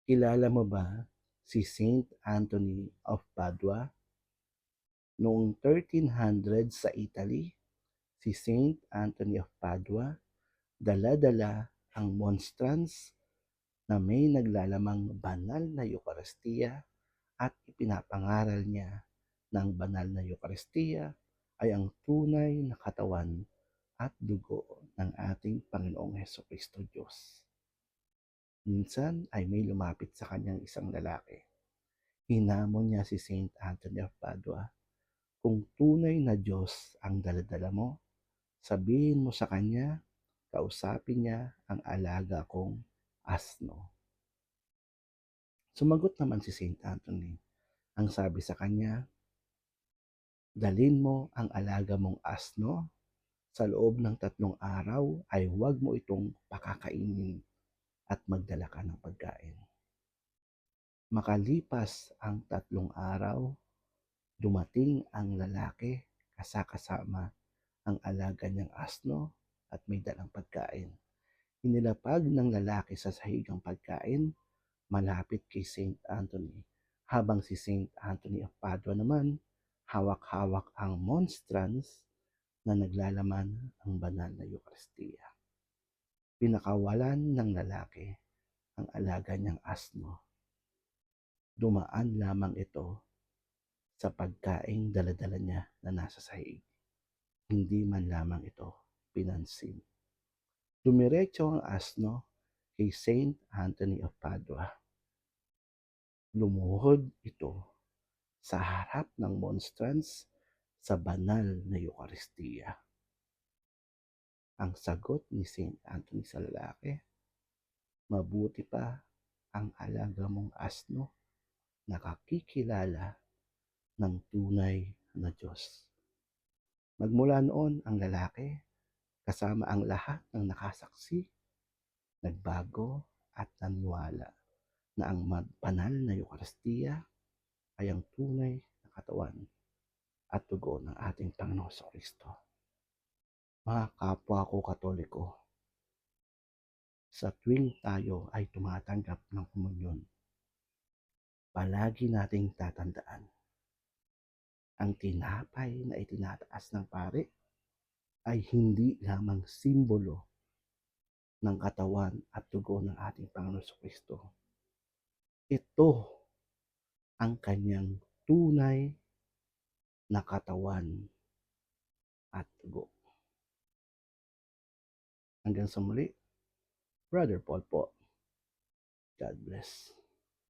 Kilala mo ba si Saint Anthony of Padua? Noong 1300 sa Italy, si Saint Anthony of Padua dala-dala ang monstrance na may naglalamang banal na Eucharistia at ipinapangaral niya na ang banal na Eucharistia ay ang tunay na katawan at dugo ng ating Panginoong Hesukristo Diyos. Minsan ay may lumapit sa kanyang isang lalaki. Hinamon niya si Saint Anthony of Padua, kung tunay na Diyos ang daladala mo, sabihin mo sa kanya, kausapin niya ang alaga kong asno. Sumagot naman si Saint Anthony. Ang sabi sa kanya, dalin mo ang alaga mong asno, sa loob ng 3 araw ay huwag mo itong pakakainin at magdala ka ng pagkain. Makalipas ang 3 araw, dumating ang lalaki kasama ang alaga niyang asno at may dalang pagkain. Inilapag ng lalaki sa sahig ang pagkain malapit kay Saint Anthony, habang si Saint Anthony of Padua naman hawak-hawak ang monstrance na naglalaman ang banal na Eucharistia. Pinakawalan ng lalaki ang alaga niyang asno. Dumaan lamang ito sa pagkaing daladala niya na nasa sahig. Hindi man lamang ito pinansin. Dumiretso ang asno kay Saint Anthony of Padua. Lumuhod ito sa harap ng monstrance sa banal na Eucharistia. Ang sagot ni Saint Anthony sa lalaki, mabuti pa ang alaga mong asno nakakikilala ng tunay na Diyos. Magmula noon ang lalaki, kasama ang lahat ng nakasaksi, nagbago at naniwala na ang banal na Eucharistia ay ang tunay na katawan at dugo ng ating Panginoong Kristo. Mga kapwa ko Katoliko, sa tuwing tayo ay tumatanggap ng komunyon, palagi nating tatandaan, ang tinapay na itinataas ng pari ay hindi lamang simbolo ng katawan at dugo ng ating Panginoong Kristo. Ito ang kanyang tunay na katawan at dugo. Hanggang sa muli, Brother Paul po. God bless.